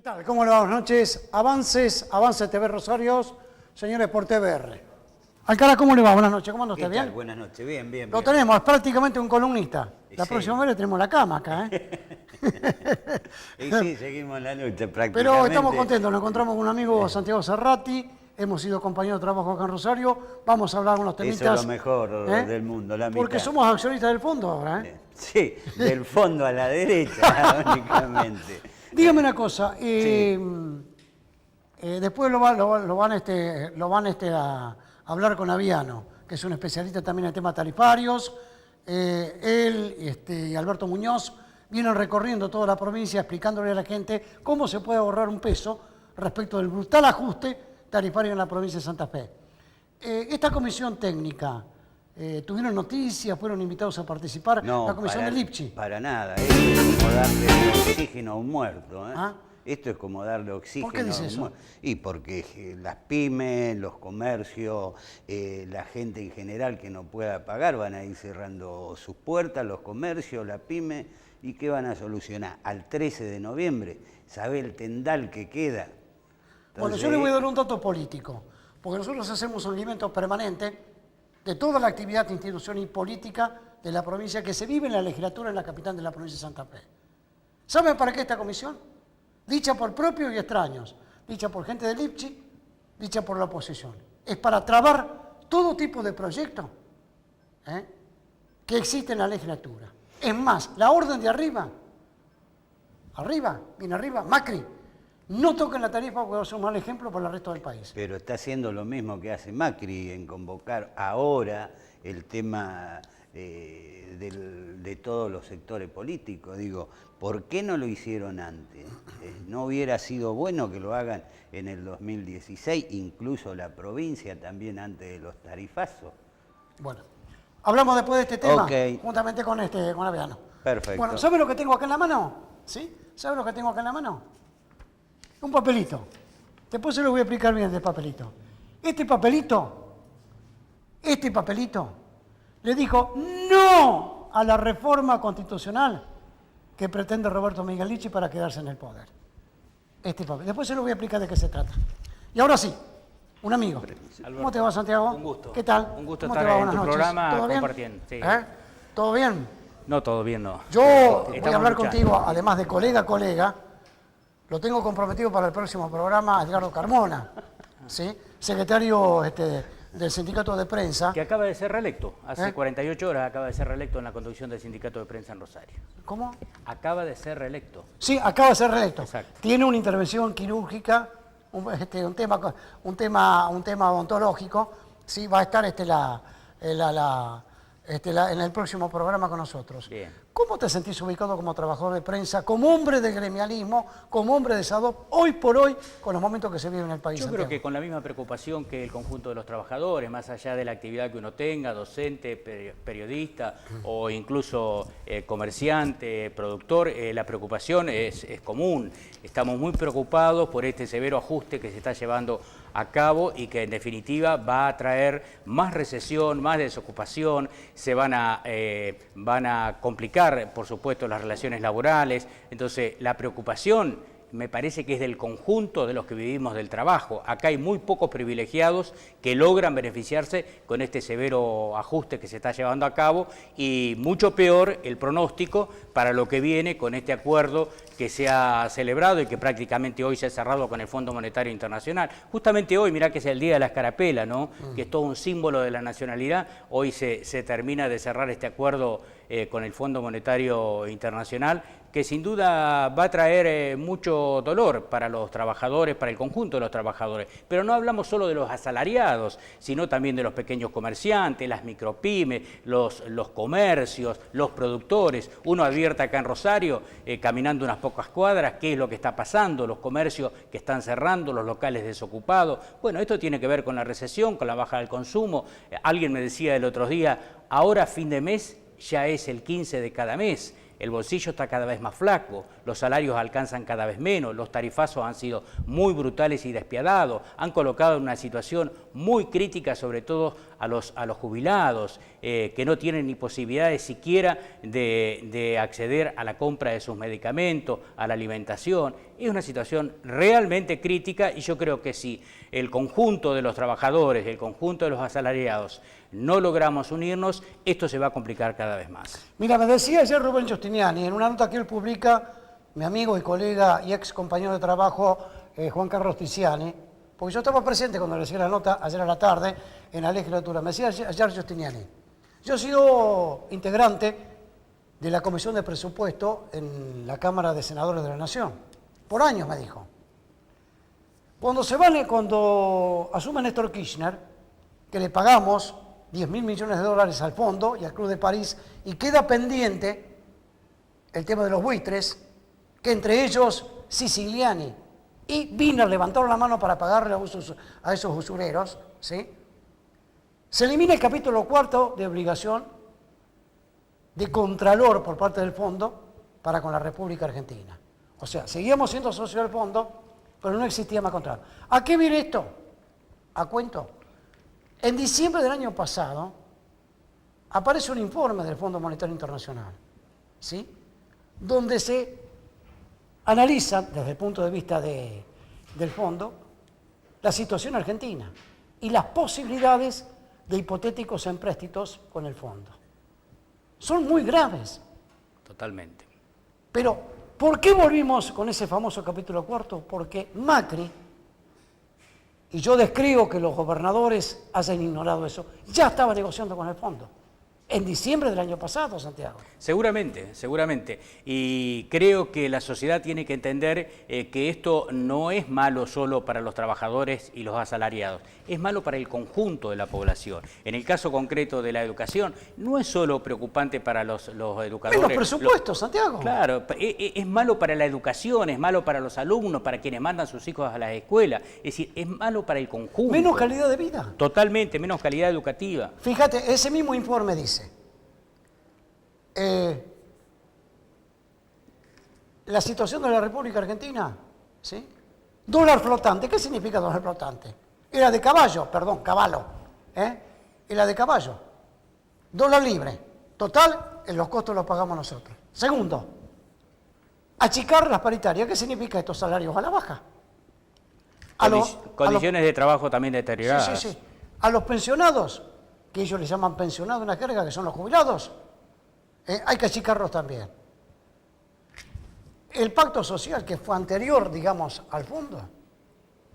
¿Qué tal? ¿Cómo le va? Buenas noches. Avance TV Rosarios, señores por TVR. Alcalá, ¿cómo le va? Buenas noches. ¿Cómo anda usted? ¿Bien? Buenas noches. Bien. Lo tenemos, es prácticamente un columnista. La Sí. próxima vez le tenemos la cama acá, Y sí, seguimos la lucha prácticamente. Pero estamos contentos, nos encontramos con un amigo Santiago Serrati, hemos sido compañeros de trabajo acá en Rosario, vamos a hablar unos temitas. Eso es lo mejor del mundo, la mitad. Porque somos accionistas del fondo ahora, Sí, del fondo a la derecha, únicamente. Dígame una cosa, después lo van a hablar con Aviano, que es un especialista también en temas tarifarios. Él y Alberto Muñoz vienen recorriendo toda la provincia explicándole a la gente cómo se puede ahorrar un peso respecto del brutal ajuste tarifario en la provincia de Santa Fe. Esta comisión técnica, ¿tuvieron noticias? ¿Fueron invitados a participar? No, la comisión del IPCHI. Para nada, esto es como darle oxígeno a un muerto. ¿Ah? Esto es como darle oxígeno ¿Por qué dice a un eso? muerto. Y porque las pymes, los comercios, la gente en general que no pueda pagar van a ir cerrando sus puertas, los comercios, la pyme, ¿y qué van a solucionar? Al 13 de noviembre, ¿sabe el tendal que queda? Bueno, yo le voy a dar un dato político, porque nosotros hacemos un seguimiento permanente de toda la actividad institucional y política de la provincia que se vive en la legislatura en la capital de la provincia de Santa Fe. ¿Saben para qué esta comisión? Dicha por propios y extraños, dicha por gente del IPCHI, dicha por la oposición. Es para trabar todo tipo de proyectos que existen en la legislatura. Es más, la orden de arriba, Macri, no toquen la tarifa porque va a ser un mal ejemplo para el resto del país. Pero está haciendo lo mismo que hace Macri en convocar ahora el tema de todos los sectores políticos. Digo, ¿por qué no lo hicieron antes? ¿No hubiera sido bueno que lo hagan en el 2016, incluso la provincia también antes de los tarifazos? Bueno, hablamos después de este tema, Ok. juntamente con Aviano. Perfecto. Bueno, ¿sabe lo que tengo acá en la mano? ¿Sí? ¿Sabe lo que tengo acá en la mano? Un papelito. Después se lo voy a explicar bien el papelito. Este papelito le dijo no a la reforma constitucional que pretende Roberto Miguelicci para quedarse en el poder. Este papel. Después se lo voy a explicar de qué se trata. Y ahora sí, un amigo. Alberto, ¿Cómo te va, Santiago? Un gusto. ¿Qué tal? Un gusto ¿Cómo estar te va? en Buenas tu noches. programa ¿Todo bien? compartiendo. Sí. ¿Todo bien? No, todo bien, no. Yo voy a Estamos hablar luchando. contigo, además de colega, lo tengo comprometido para el próximo programa, Edgardo Carmona, ¿sí? Secretario del Sindicato de Prensa. Que acaba de ser reelecto. Hace 48 48 horas acaba de ser reelecto en la conducción del Sindicato de Prensa en Rosario. ¿Cómo? Acaba de ser reelecto. Sí, acaba de ser reelecto. Exacto. Tiene una intervención quirúrgica, un tema odontológico, ¿sí? Va a estar en el próximo programa con nosotros. Bien. ¿Cómo te sentís ubicado como trabajador de prensa, como hombre de gremialismo, como hombre de SADOP, hoy por hoy, con los momentos que se viven en el país? Yo Santiago? creo que con la misma preocupación que el conjunto de los trabajadores, más allá de la actividad que uno tenga, docente, periodista o incluso comerciante, productor, la preocupación es común. Estamos muy preocupados por este severo ajuste que se está llevando a cabo y que en definitiva va a traer más recesión, más desocupación, se van a complicar, por supuesto, las relaciones laborales. Entonces, la preocupación me parece que es del conjunto de los que vivimos del trabajo. Acá hay muy pocos privilegiados que logran beneficiarse con este severo ajuste que se está llevando a cabo y mucho peor el pronóstico para lo que viene con este acuerdo que se ha celebrado y que prácticamente hoy se ha cerrado con el Fondo Monetario Internacional. Justamente hoy, mirá que es el Día de la Escarapela, ¿no? Que es todo un símbolo de la nacionalidad. Hoy se termina de cerrar este acuerdo con el Fondo Monetario Internacional, que sin duda va a traer mucho dolor para los trabajadores, para el conjunto de los trabajadores. Pero no hablamos solo de los asalariados, sino también de los pequeños comerciantes, las micropymes, los comercios, los productores. Uno advierte acá en Rosario, caminando unas pocas cuadras, qué es lo que está pasando, los comercios que están cerrando, los locales desocupados. Bueno, esto tiene que ver con la recesión, con la baja del consumo. Alguien me decía el otro día, ahora fin de mes ya es el 15 de cada mes. el bolsillo está cada vez más flaco, los salarios alcanzan cada vez menos, los tarifazos han sido muy brutales y despiadados, han colocado en una situación muy crítica sobre todo a los jubilados, que no tienen ni posibilidades siquiera de acceder a la compra de sus medicamentos, a la alimentación. Es una situación realmente crítica y yo creo que si el conjunto de los trabajadores, el conjunto de los asalariados, no logramos unirnos, esto se va a complicar cada vez más. Mira, me decía ayer Rubén Giustiniani, en una nota que él publica, mi amigo y colega y ex compañero de trabajo, Juan Carlos Tiziani, porque yo estaba presente cuando le hacía la nota ayer a la tarde en la legislatura. Me decía ayer Giustiniani, yo he sido integrante de la Comisión de Presupuesto en la Cámara de Senadores de la Nación. Por años, me dijo. Cuando asume Néstor Kirchner, que le pagamos 10.000 millones de dólares al fondo y al Club de París, y queda pendiente el tema de los buitres, que entre ellos Siciliani y Wiener levantaron la mano para pagarle a esos usureros, ¿sí? Se elimina el capítulo 4 de obligación de contralor por parte del fondo para con la República Argentina. O sea, seguíamos siendo socios del fondo, pero no existía más contralor. ¿A qué viene esto? ¿A cuento? En diciembre del año pasado aparece un informe del Fondo Monetario Internacional, ¿sí? Donde se analiza, desde el punto de vista del fondo, la situación argentina y las posibilidades de hipotéticos empréstitos con el fondo. Son muy graves. Totalmente. Pero, ¿por qué volvimos con ese famoso capítulo 4? Porque Macri, y yo describo que los gobernadores hayan ignorado eso, ya estaba negociando con el fondo. En diciembre del año pasado, Santiago. Seguramente, seguramente. Y creo que la sociedad tiene que entender que esto no es malo solo para los trabajadores y los asalariados, es malo para el conjunto de la población. En el caso concreto de la educación, no es solo preocupante para los educadores. Menos presupuestos, Santiago. Claro, es malo para la educación, es malo para los alumnos, para quienes mandan sus hijos a las escuelas. Es decir, es malo para el conjunto. Menos calidad de vida. Totalmente, menos calidad educativa. Fíjate, ese mismo informe dice, la situación de la República Argentina, ¿sí? Dólar flotante, ¿qué significa dólar flotante? Era de caballo, era de caballo. Dólar libre, total, los costos los pagamos nosotros. Segundo, achicar las paritarias, ¿qué significa estos salarios a la baja? Condiciones de trabajo también deterioradas. Sí. A los pensionados, que ellos les llaman pensionados, una jerga, que son los jubilados, hay que achicarlos también. El pacto social, que fue anterior, digamos, al fondo,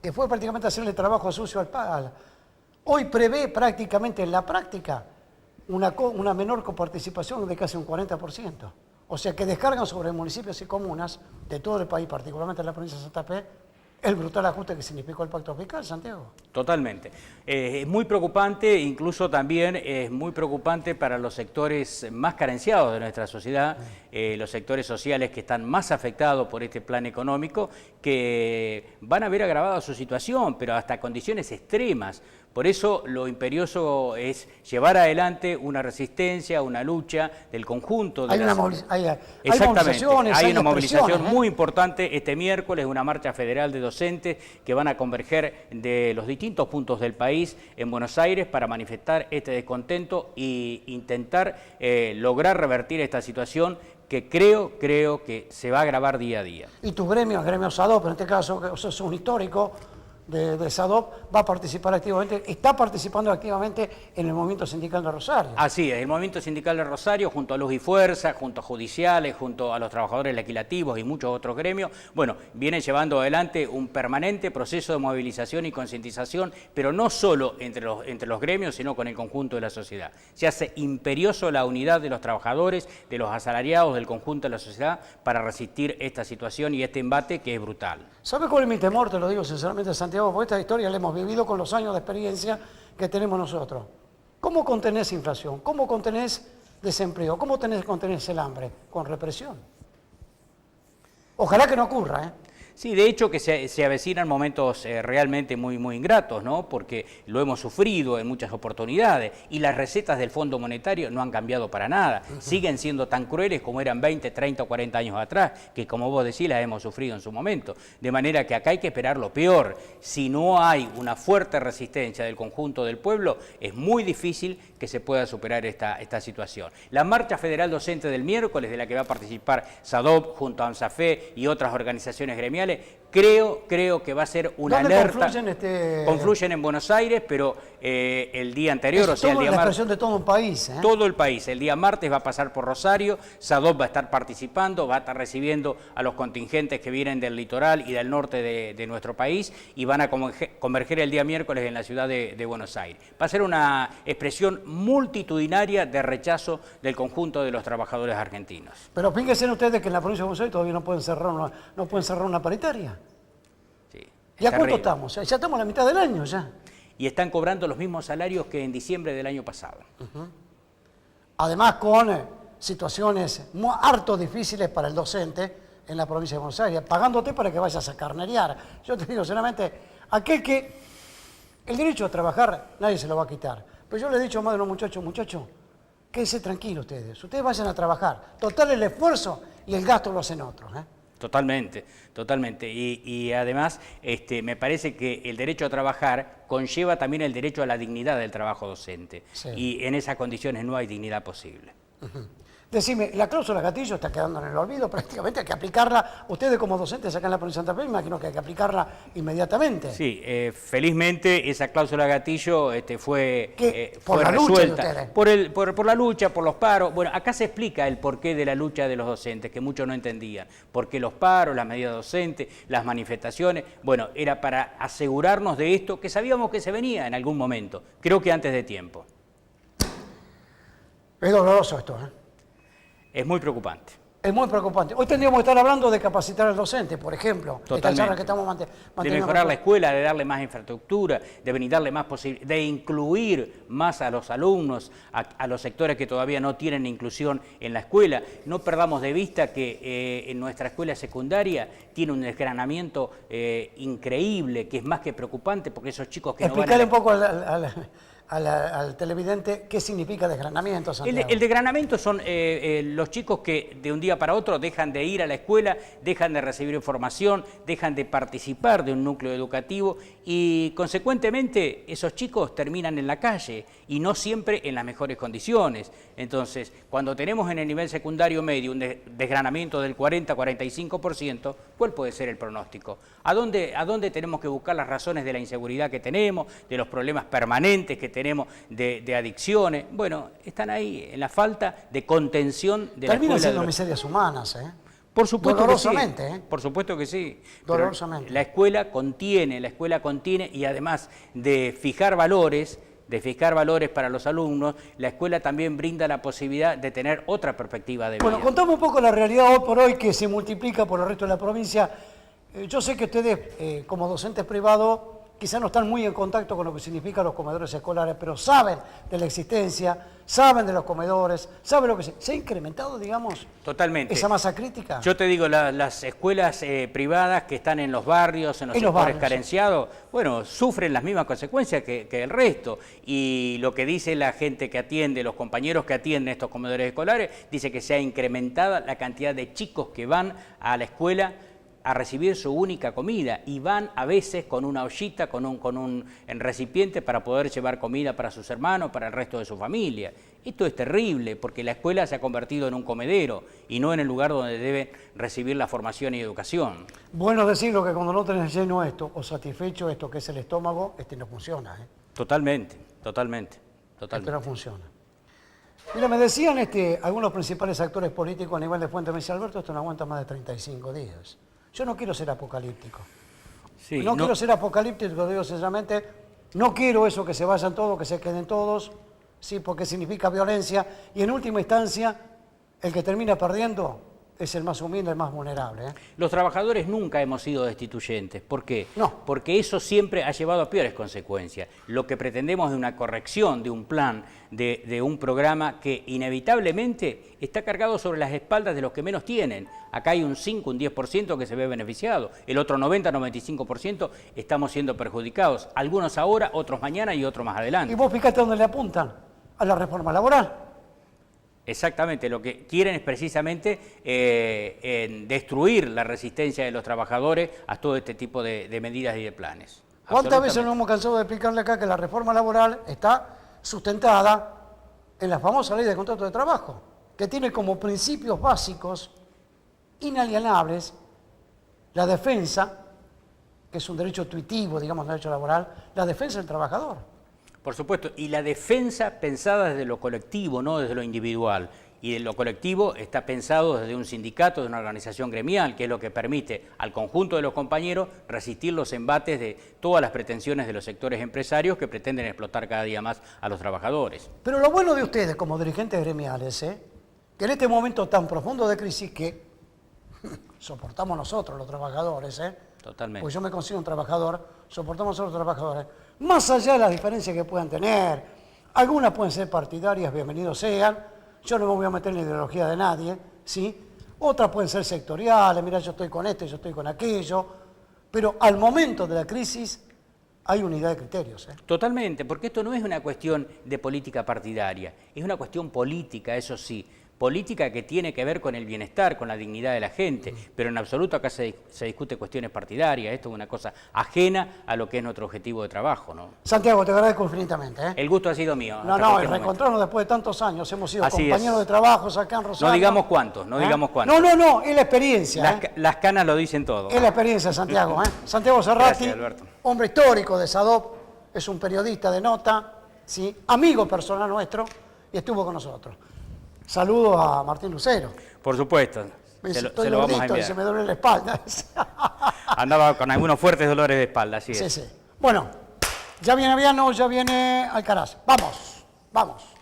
que fue prácticamente hacerle trabajo sucio al hoy prevé prácticamente en la práctica una menor coparticipación de casi un 40%. O sea que descargan sobre municipios y comunas de todo el país, particularmente en la provincia de Santa Fe, el brutal ajuste que significó el pacto fiscal, Santiago. Totalmente. Es muy preocupante, incluso también es muy preocupante para los sectores más carenciados de nuestra sociedad, los sectores sociales que están más afectados por este plan económico, que van a ver agravada su situación, pero hasta condiciones extremas. Por eso lo imperioso es llevar adelante una resistencia, una lucha del conjunto de hay movilizaciones, hay una movilización expresiones, muy importante este miércoles, una marcha federal de docentes que van a converger de los distintos puntos del país en Buenos Aires para manifestar este descontento e intentar lograr revertir esta situación que creo que se va a agravar día a día. Y tu gremio, el gremio SADOP, en este caso, que es un histórico de SADOP, va a participar activamente, está participando activamente en el movimiento sindical de Rosario. Así es, el movimiento sindical de Rosario, junto a Luz y Fuerza, junto a judiciales, junto a los trabajadores legislativos y muchos otros gremios, bueno, vienen llevando adelante un permanente proceso de movilización y concientización, pero no solo entre los gremios, sino con el conjunto de la sociedad. Se hace imperioso la unidad de los trabajadores, de los asalariados, del conjunto de la sociedad, para resistir esta situación y este embate que es brutal. ¿Sabes cuál es mi temor? Te lo digo sinceramente, Santiago, porque esta historia la hemos vivido con los años de experiencia que tenemos nosotros. ¿Cómo contenés inflación? ¿Cómo contenés desempleo? ¿Cómo contenés el hambre? Con represión. Ojalá que no ocurra, ¿eh? Sí, de hecho que se avecinan momentos realmente muy ingratos, ¿no? Porque lo hemos sufrido en muchas oportunidades y las recetas del Fondo Monetario no han cambiado para nada. Siguen siendo tan crueles como eran 20, 30 o 40 años atrás, que como vos decís las hemos sufrido en su momento. De manera que acá hay que esperar lo peor. Si no hay una fuerte resistencia del conjunto del pueblo, es muy difícil que se pueda superar esta situación. La Marcha Federal Docente del miércoles, de la que va a participar SADOP junto a ANSAFE y otras organizaciones gremiales, creo que va a ser una alerta. Confluyen en Buenos Aires, pero el día anterior, o sea, el día martes. Es la expresión de todo un país. Todo el país. El día martes va a pasar por Rosario, SADOP va a estar participando, va a estar recibiendo a los contingentes que vienen del litoral y del norte de nuestro país y van a converger el día miércoles en la ciudad de Buenos Aires. Va a ser una expresión multitudinaria de rechazo del conjunto de los trabajadores argentinos. Pero fíjense ustedes que en la provincia de Buenos Aires todavía no pueden cerrar una paritaria. Sí, ¿Y a cuánto estamos? Ya estamos a la mitad del año ya. Y están cobrando los mismos salarios que en diciembre del año pasado. Además con situaciones harto difíciles para el docente en la provincia de Buenos Aires, pagándote para que vayas a carnerear. Yo te digo solamente, aquel que el derecho a trabajar nadie se lo va a quitar. Pero yo le he dicho a más de unos muchachos, quédense tranquilos ustedes vayan a trabajar. Total el esfuerzo y el gasto lo hacen otros. Totalmente. Y además me parece que el derecho a trabajar conlleva también el derecho a la dignidad del trabajo docente. Sí. Y en esas condiciones no hay dignidad posible. Decime, la cláusula gatillo está quedando en el olvido, prácticamente hay que aplicarla. Ustedes como docentes acá en la provincia de Santa Fe, me imagino que hay que aplicarla inmediatamente. Sí, felizmente esa cláusula gatillo fue resuelta. Por la lucha, por los paros. Bueno, acá se explica el porqué de la lucha de los docentes, que muchos no entendían. Porque los paros, las medidas docentes, las manifestaciones, bueno, era para asegurarnos de esto que sabíamos que se venía en algún momento. Creo que antes de tiempo. Es doloroso esto, Es muy preocupante. Es muy preocupante. Hoy tendríamos que estar hablando de capacitar al docente, por ejemplo. Totalmente. Esta charla que estamos manteniendo. De mejorar la escuela, de darle más infraestructura, de brindarle más posibilidades, de incluir más a los alumnos, a los sectores que todavía no tienen inclusión en la escuela. No perdamos de vista que en nuestra escuela secundaria tiene un desgranamiento increíble, que es más que preocupante, porque esos chicos que Explicarle un poco al televidente qué significa desgranamiento, Santiago. El desgranamiento son los chicos que de un día para otro dejan de ir a la escuela, dejan de recibir información, dejan de participar de un núcleo educativo y consecuentemente esos chicos terminan en la calle y no siempre en las mejores condiciones. Entonces, cuando tenemos en el nivel secundario medio un desgranamiento del 40-45%, ¿cuál puede ser el pronóstico? ¿A dónde tenemos que buscar las razones de la inseguridad que tenemos, de los problemas permanentes que tenemos de adicciones? Bueno, están ahí en la falta de contención de la escuela. Terminan siendo miserias humanas, Por supuesto dolorosamente, que sí. Por supuesto que sí. Dolorosamente. Pero la escuela contiene y además de fijar valores para los alumnos, la escuela también brinda la posibilidad de tener otra perspectiva de vida. Bueno, contame un poco la realidad hoy por hoy que se multiplica por el resto de la provincia. Yo sé que ustedes, como docentes privados, quizás no están muy en contacto con lo que significan los comedores escolares, pero saben de la existencia, saben de los comedores, saben lo que se ha incrementado, digamos, totalmente esa masa crítica. Yo te digo, las escuelas privadas que están en los barrios, en los sectores carenciados, bueno, sufren las mismas consecuencias que el resto. Y lo que dice la gente que atiende, los compañeros que atienden estos comedores escolares, dice que se ha incrementado la cantidad de chicos que van a la escuela a recibir su única comida y van a veces con una ollita, con un recipiente para poder llevar comida para sus hermanos, para el resto de su familia. Esto es terrible porque la escuela se ha convertido en un comedero y no en el lugar donde deben recibir la formación y educación. Bueno decirlo que cuando no tenés lleno esto o satisfecho esto que es el estómago, no funciona. Totalmente. Esto no funciona. Mira, me decían algunos principales actores políticos a nivel de Fuente, me decía Alberto, esto no aguanta más de 35 días. Yo no quiero ser apocalíptico. Sí, no quiero ser apocalíptico, digo sinceramente, no quiero eso que se vayan todos, que se queden todos, sí, porque significa violencia y en última instancia el que termina perdiendo es el más humilde, el más vulnerable. Los trabajadores nunca hemos sido destituyentes. ¿Por qué? No. Porque eso siempre ha llevado a peores consecuencias. Lo que pretendemos es una corrección de un plan, de un programa que inevitablemente está cargado sobre las espaldas de los que menos tienen. Acá hay un 5, un 10% que se ve beneficiado. El otro 90, 95% estamos siendo perjudicados. Algunos ahora, otros mañana y otros más adelante. ¿Y vos fíjate dónde le apuntan? A la reforma laboral. Exactamente, lo que quieren es precisamente destruir la resistencia de los trabajadores a todo este tipo de medidas y de planes. ¿Cuántas veces nos hemos cansado de explicarle acá que la reforma laboral está sustentada en la famosa ley de contrato de trabajo, que tiene como principios básicos inalienables la defensa, que es un derecho intuitivo, digamos, derecho laboral, la defensa del trabajador? Por supuesto, y la defensa pensada desde lo colectivo, no desde lo individual. Y de lo colectivo está pensado desde un sindicato, de una organización gremial, que es lo que permite al conjunto de los compañeros resistir los embates de todas las pretensiones de los sectores empresarios que pretenden explotar cada día más a los trabajadores. Pero lo bueno de ustedes como dirigentes gremiales, que en este momento tan profundo de crisis que soportamos nosotros los trabajadores, Totalmente. pues yo me considero un trabajador, soportamos a los trabajadores, más allá de las diferencias que puedan tener, algunas pueden ser partidarias, bienvenidos sean, yo no me voy a meter en la ideología de nadie, ¿sí? Otras pueden ser sectoriales, mira, yo estoy con esto, yo estoy con aquello, pero al momento de la crisis hay unidad de criterios. Totalmente, porque esto no es una cuestión de política partidaria, es una cuestión política, eso sí. Política que tiene que ver con el bienestar, con la dignidad de la gente, pero en absoluto acá se discute cuestiones partidarias, esto es una cosa ajena a lo que es nuestro objetivo de trabajo, ¿no? Santiago, te agradezco infinitamente. El gusto ha sido mío. No, el reencontrarnos después de tantos años, hemos sido Así compañeros es. de trabajo acá en Rosario. No digamos cuántos, no digamos cuántos. No, es la experiencia. Las canas lo dicen todo. Es la experiencia, Santiago. Santiago Serrati, Gracias, Alberto. hombre histórico de SADOP, es un periodista de nota, ¿sí? Amigo personal nuestro, y estuvo con nosotros. Saludo a Martín Lucero. Por supuesto, Estoy se lo vamos a gordito y enviar. se me duele la espalda. Andaba con algunos fuertes dolores de espalda, así es. Sí. Bueno, ya viene Aviano, ya viene Alcaraz. Vamos.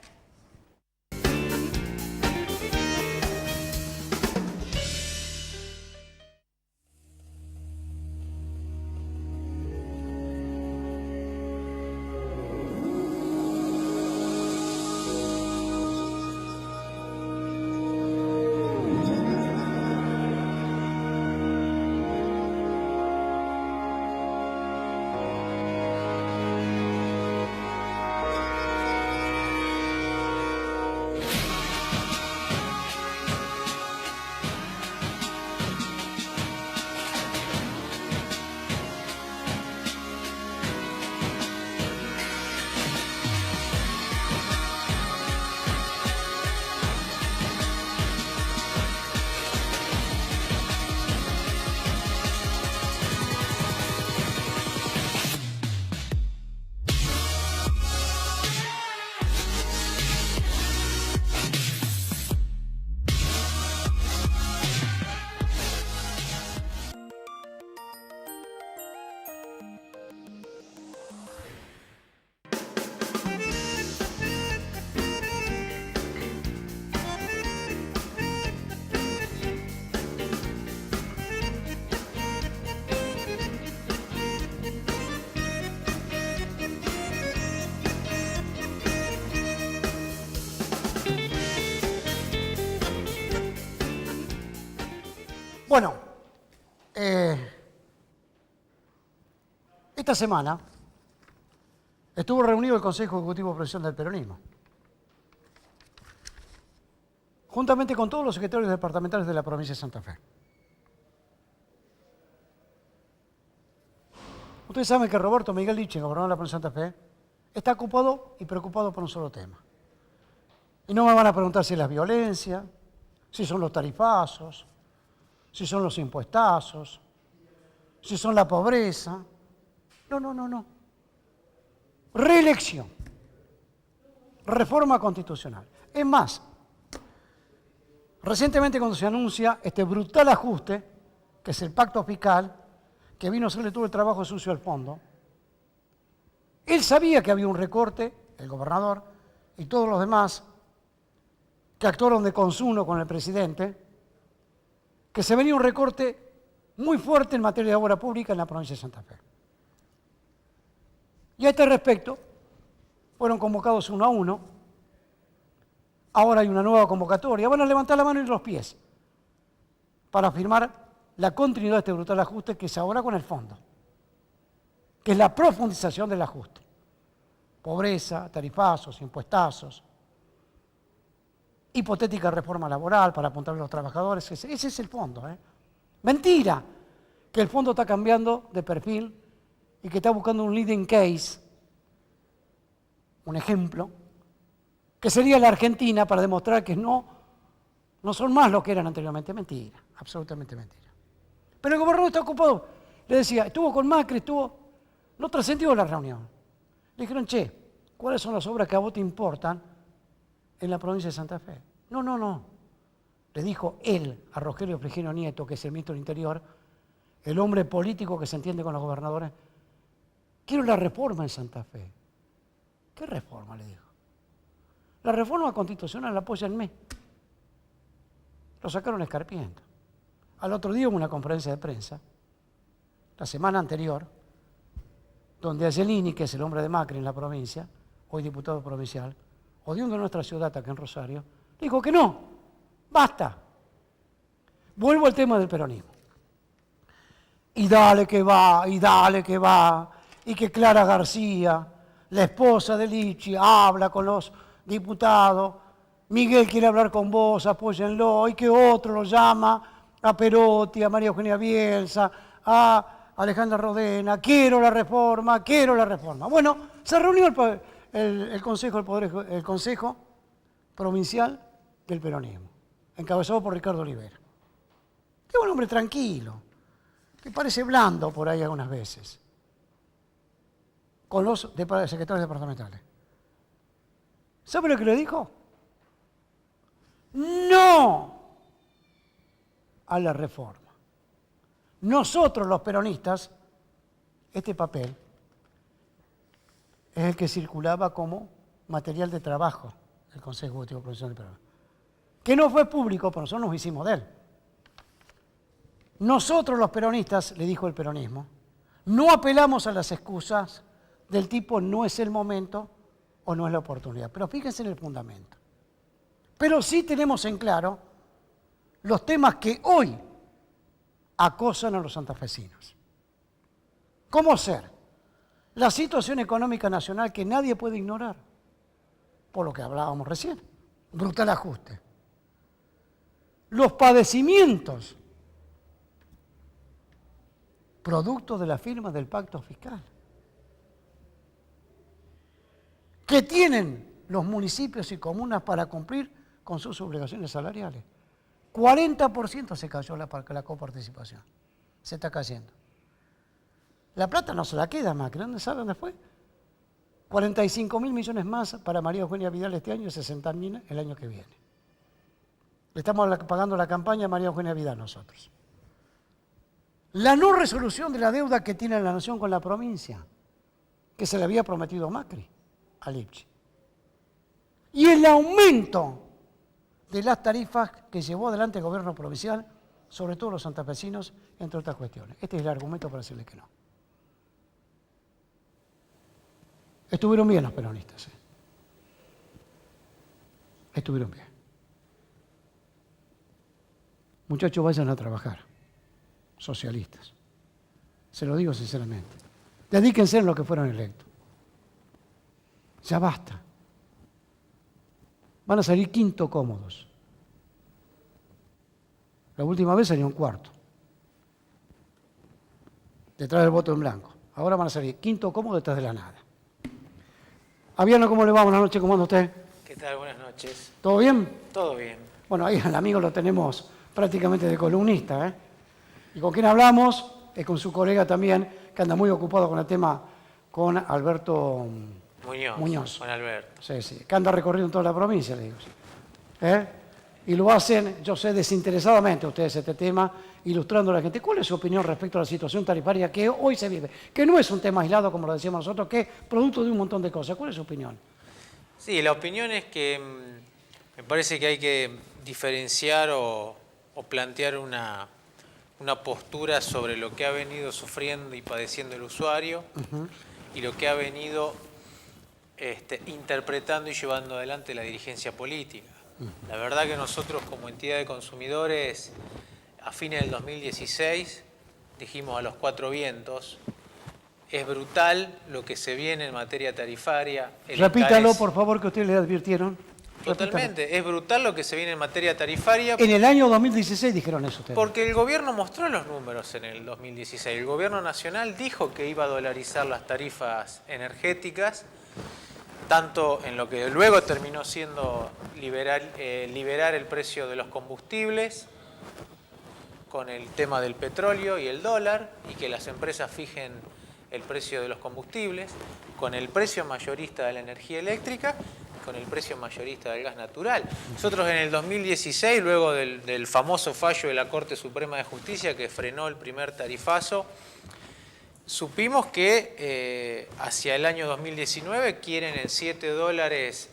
Bueno, esta semana estuvo reunido el Consejo Ejecutivo de Profesión del Peronismo, juntamente con todos los secretarios departamentales de la provincia de Santa Fe. Ustedes saben que Roberto Miguel Liche, gobernador de la provincia de Santa Fe, está ocupado y preocupado por un solo tema. Y no me van a preguntar si es la violencia, si son los tarifazos, si son los impuestazos, si son la pobreza. No. Reelección. Reforma constitucional. Es más, recientemente cuando se anuncia este brutal ajuste, que es el pacto fiscal, que vino a hacerle todo el trabajo sucio al fondo, él sabía que había un recorte, el gobernador y todos los demás, que actuaron de consuno con el presidente, que se venía un recorte muy fuerte en materia de obra pública en la provincia de Santa Fe. Y a este respecto, fueron convocados 1 a 1. Ahora hay una nueva convocatoria. Van a levantar la mano y los pies para firmar la continuidad de este brutal ajuste que es ahora con el fondo, que es la profundización del ajuste. Pobreza, tarifazos, impuestazos, hipotética reforma laboral para apuntar a los trabajadores. Ese es el fondo. Mentira que el fondo está cambiando de perfil y que está buscando un leading case, un ejemplo, que sería la Argentina para demostrar que no son más lo que eran anteriormente. Mentira, absolutamente mentira. Pero el gobernador está ocupado. Le decía, estuvo con Macri, no trascendió la reunión. Le dijeron, che, ¿cuáles son las obras que a vos te importan en la provincia de Santa Fe? No. Le dijo él a Rogelio Frigerio Nieto, que es el ministro del Interior, el hombre político que se entiende con los gobernadores, quiero la reforma en Santa Fe. ¿Qué reforma? Le dijo. La reforma constitucional la apoya el ME. Lo sacaron escarpiento. Al otro día hubo una conferencia de prensa, la semana anterior, donde Angelini, que es el hombre de Macri en la provincia, hoy diputado provincial, odiando nuestra ciudad acá en Rosario, dijo que no, basta. Vuelvo al tema del peronismo. Y dale que va, y que Clara García, la esposa de Lichi, habla con los diputados, Miguel quiere hablar con vos, apóyenlo, y que otro lo llama a Perotti, a María Eugenia Bielsa, a Alejandra Rodena, quiero la reforma. Bueno, se reunió el Consejo Provincial del Peronismo, encabezado por Ricardo Olivera, que es un hombre tranquilo, que parece blando por ahí algunas veces, con los secretarios departamentales. ¿Sabe lo que le dijo? No a la reforma. Nosotros los peronistas, este papel es el que circulaba como material de trabajo del Consejo Ejecutivo Provincial del Perú, que no fue público, pero nosotros nos hicimos de él. Nosotros los peronistas, le dijo el peronismo, no apelamos a las excusas del tipo no es el momento o no es la oportunidad. Pero fíjense en el fundamento. Pero sí tenemos en claro los temas que hoy acosan a los santafesinos. ¿Cómo ser? La situación económica nacional que nadie puede ignorar, por lo que hablábamos recién, brutal ajuste. Los padecimientos producto de la firma del pacto fiscal, que tienen los municipios y comunas para cumplir con sus obligaciones salariales. 40% se cayó la coparticipación. Se está cayendo. La plata no se la queda Macri. ¿Dónde sabe dónde fue? 45.000 millones más para María Eugenia Vidal este año y 60.000 el año que viene. Le estamos pagando la campaña a María Eugenia Vidal nosotros. La no resolución de la deuda que tiene la nación con la provincia, que se le había prometido a Macri, a Lipchi. Y el aumento de las tarifas que llevó adelante el gobierno provincial, sobre todo los santafesinos, entre otras cuestiones. Este es el argumento para decirle que no. Estuvieron bien los peronistas. Estuvieron bien. Muchachos, vayan a trabajar. Socialistas. Se lo digo sinceramente. Dedíquense en lo que fueron electos. Ya basta. Van a salir quinto cómodos. La última vez salió un cuarto. Detrás del voto en blanco. Ahora van a salir quinto cómodo detrás de la nada. Aviano, ¿cómo le va? Buenas noches, ¿cómo anda usted? ¿Qué tal? Buenas noches. ¿Todo bien? Todo bien. Bueno, ahí al amigo lo tenemos prácticamente de columnista, ¿eh? ¿Y con quién hablamos? Es con su colega también, que anda muy ocupado con el tema, con Alberto Muñoz. Con Alberto. Sí, sí, que anda recorriendo toda la provincia, le digo. Y lo hacen, yo sé, desinteresadamente ustedes este tema, ilustrando a la gente. ¿Cuál es su opinión respecto a la situación tarifaria que hoy se vive? Que no es un tema aislado, como lo decíamos nosotros, que es producto de un montón de cosas. ¿Cuál es su opinión? Sí, la opinión es que me parece que hay que diferenciar o o plantear una postura sobre lo que ha venido sufriendo y padeciendo el usuario y lo que ha venido interpretando y llevando adelante la dirigencia política. La verdad que nosotros como entidad de consumidores a fines del 2016 dijimos a los cuatro vientos: es brutal lo que se viene en materia tarifaria. Repítalo, por favor, que ustedes le advirtieron. Totalmente, Repítalo. es brutal lo que se viene en materia tarifaria. En el año 2016 dijeron eso ustedes. Porque el gobierno mostró los números en el 2016. El gobierno nacional dijo que iba a dolarizar las tarifas energéticas, tanto en lo que luego terminó siendo liberar el precio de los combustibles, con el tema del petróleo y el dólar, y que las empresas fijen el precio de los combustibles, con el precio mayorista de la energía eléctrica, con el precio mayorista del gas natural. Nosotros en el 2016, luego del famoso fallo de la Corte Suprema de Justicia que frenó el primer tarifazo, supimos que hacia el año 2019 quieren en $7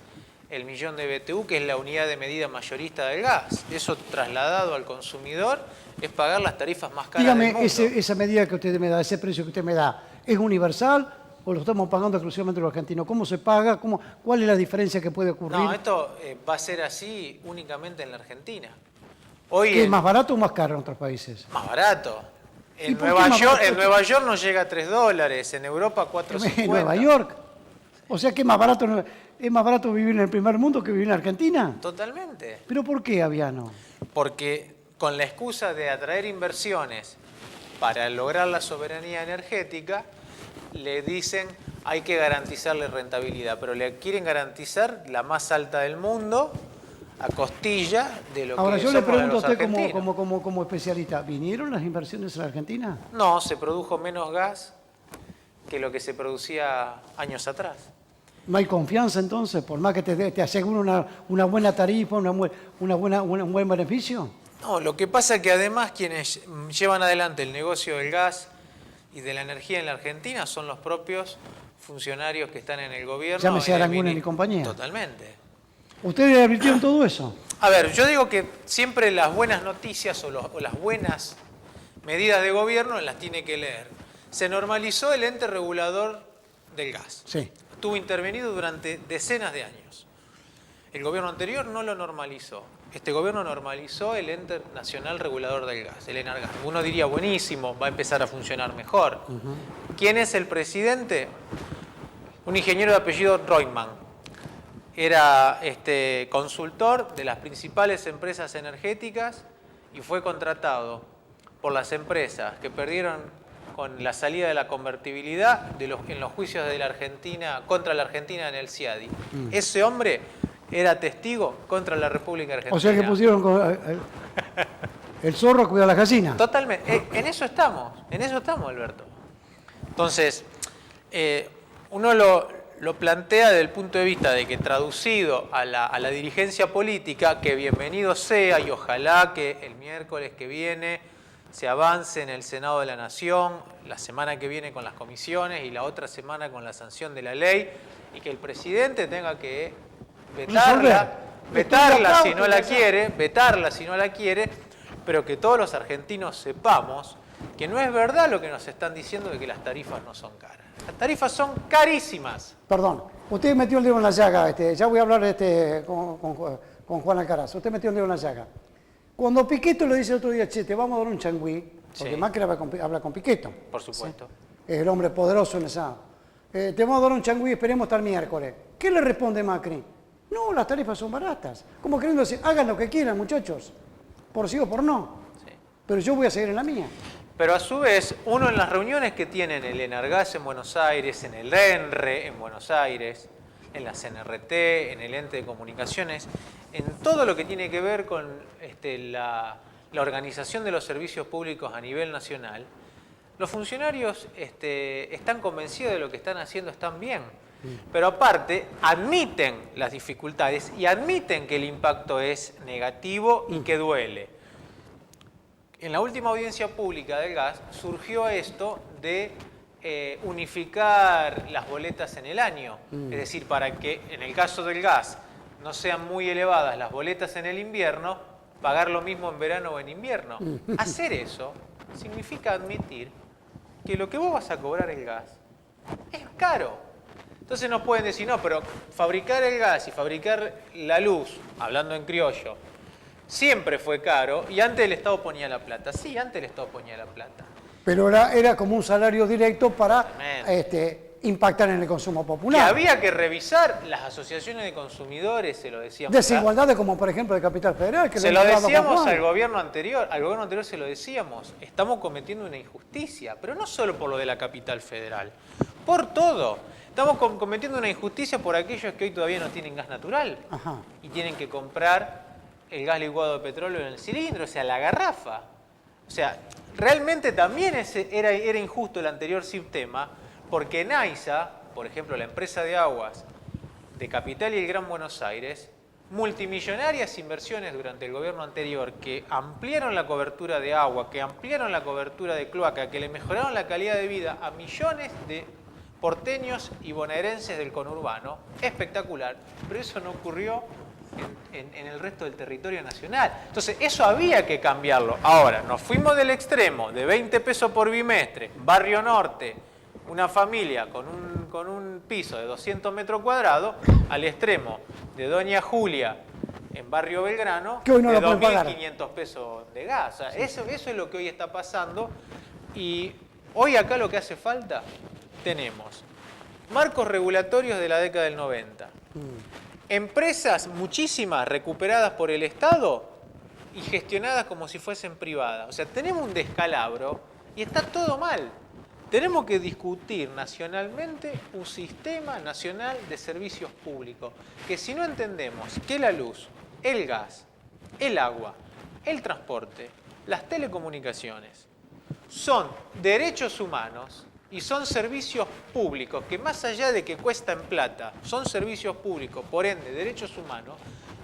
el millón de BTU, que es la unidad de medida mayorista del gas. Eso trasladado al consumidor es pagar las tarifas más caras del mundo. Dígame, esa medida que usted me da, ese precio que usted me da, ¿es universal o lo estamos pagando exclusivamente los argentinos? ¿Cómo se paga? ¿Cuál es la diferencia que puede ocurrir? No, esto va a ser así únicamente en la Argentina. Hoy ¿Qué es más barato o más caro en otros países? más barato. ¿Y En por qué más barato? En Nueva York no llega a $3, en Europa $4.50. ¿En Nueva York? O sea que es más barato vivir en el primer mundo que vivir en Argentina. Totalmente. ¿Pero por qué, Aviano? Porque con la excusa de atraer inversiones para lograr la soberanía energética, le dicen hay que garantizarle rentabilidad, pero le quieren garantizar la más alta del mundo a costilla de lo Ahora, que yo somos le pregunto a los usted argentinos. como especialista, ¿vinieron las inversiones en la Argentina? No, se produjo menos gas que lo que se producía años atrás. ¿No hay confianza entonces? Por más que te asegure una buena tarifa, un buen beneficio. No, lo que pasa es que además quienes llevan adelante el negocio del gas y de la energía en la Argentina son los propios funcionarios que están en el gobierno. Llámese Aranguren y compañía. Totalmente. ¿Ustedes le advirtieron todo eso? A ver, yo digo que siempre las buenas noticias o las buenas medidas de gobierno las tiene que leer. Se normalizó el ente regulador del gas. Sí. Estuvo intervenido durante decenas de años. El gobierno anterior no lo normalizó. Este gobierno normalizó el ente nacional regulador del gas, el ENARGAS. Uno diría, buenísimo, va a empezar a funcionar mejor. ¿Quién es el presidente? Un ingeniero de apellido Reutemann. Era consultor de las principales empresas energéticas y fue contratado por las empresas que perdieron con la salida de la convertibilidad en los juicios de la Argentina contra la Argentina en el CIADI. Ese hombre era testigo contra la República Argentina. O sea que pusieron el zorro a cuidar las gallinas. Totalmente. En eso estamos, Alberto. Entonces, uno lo plantea desde el punto de vista de que traducido a la dirigencia política, que bienvenido sea y ojalá que el miércoles que viene se avance en el Senado de la Nación, la semana que viene con las comisiones y la otra semana con la sanción de la ley, y que el presidente tenga que vetarla si no la quiere, pero que todos los argentinos sepamos que no es verdad lo que nos están diciendo de que las tarifas no son caras. Las tarifas son carísimas. Perdón, usted metió el dedo en la llaga. Ya voy a hablar con Juan Alcaraz. Usted metió el dedo en la llaga. Cuando Piqueto le dice el otro día, che, te vamos a dar un changüí, porque Sí. Macri habla con Piqueto. Por supuesto. Es el hombre poderoso en esa. Te vamos a dar un changüí, esperemos hasta el miércoles. ¿Qué le responde Macri? No, las tarifas son baratas. Como queriendo decir, hagan lo que quieran, muchachos. Por sí o por no. Sí. Pero yo voy a seguir en la mía. Pero a su vez, uno en las reuniones que tienen el ENARGAS en Buenos Aires, en el ENRE en Buenos Aires, en la CNRT, en el ente de comunicaciones, en todo lo que tiene que ver con la organización de los servicios públicos a nivel nacional, los funcionarios están convencidos de lo que están haciendo, están bien. Pero aparte, admiten las dificultades y admiten que el impacto es negativo y que duele. En la última audiencia pública del gas surgió esto de unificar las boletas en el año. Es decir, para que en el caso del gas no sean muy elevadas las boletas en el invierno pagar lo mismo en verano o en invierno. Hacer eso significa admitir que lo que vos vas a cobrar el gas es caro. Entonces nos pueden decir, no, pero fabricar el gas y fabricar la luz, hablando en criollo, siempre fue caro y antes el Estado ponía la plata. Sí, antes el Estado ponía la plata. Pero era como un salario directo para impactar en el consumo Que popular. había que revisar las asociaciones de consumidores, se lo decíamos. Desigualdades como por ejemplo de Capital Federal. Que Se lo lo hemos hablado con decíamos Juan. al gobierno anterior se lo decíamos, estamos cometiendo una injusticia, pero no solo por lo de la capital federal, por todo. Estamos cometiendo una injusticia por aquellos que hoy todavía no tienen gas natural Ajá. y tienen que comprar el gas licuado de petróleo en el cilindro, o sea, la garrafa. O sea, realmente también era injusto el anterior sistema, porque NAISA, por ejemplo, la empresa de aguas de Capital y el Gran Buenos Aires, multimillonarias inversiones durante el gobierno anterior que ampliaron la cobertura de agua, que ampliaron la cobertura de cloaca, que le mejoraron la calidad de vida a millones de porteños y bonaerenses del conurbano, espectacular, pero eso no ocurrió en el resto del territorio nacional. Entonces, eso había que cambiarlo. Ahora, nos fuimos del extremo de 20 pesos por bimestre, Barrio Norte, una familia con un piso de 200 metros cuadrados, al extremo de Doña Julia, en Barrio Belgrano, que hoy no de lo pueden pagar. 2.500 pesos de gas. O sea, eso es lo que hoy está pasando. Y hoy acá lo que hace falta, tenemos marcos regulatorios de la década del 90. Empresas muchísimas recuperadas por el Estado y gestionadas como si fuesen privadas. O sea, tenemos un descalabro y está todo mal. Tenemos que discutir nacionalmente un sistema nacional de servicios públicos, que si no entendemos que la luz, el gas, el agua, el transporte, las telecomunicaciones son derechos humanos y son servicios públicos, que más allá de que cuestan plata, son servicios públicos, por ende, derechos humanos,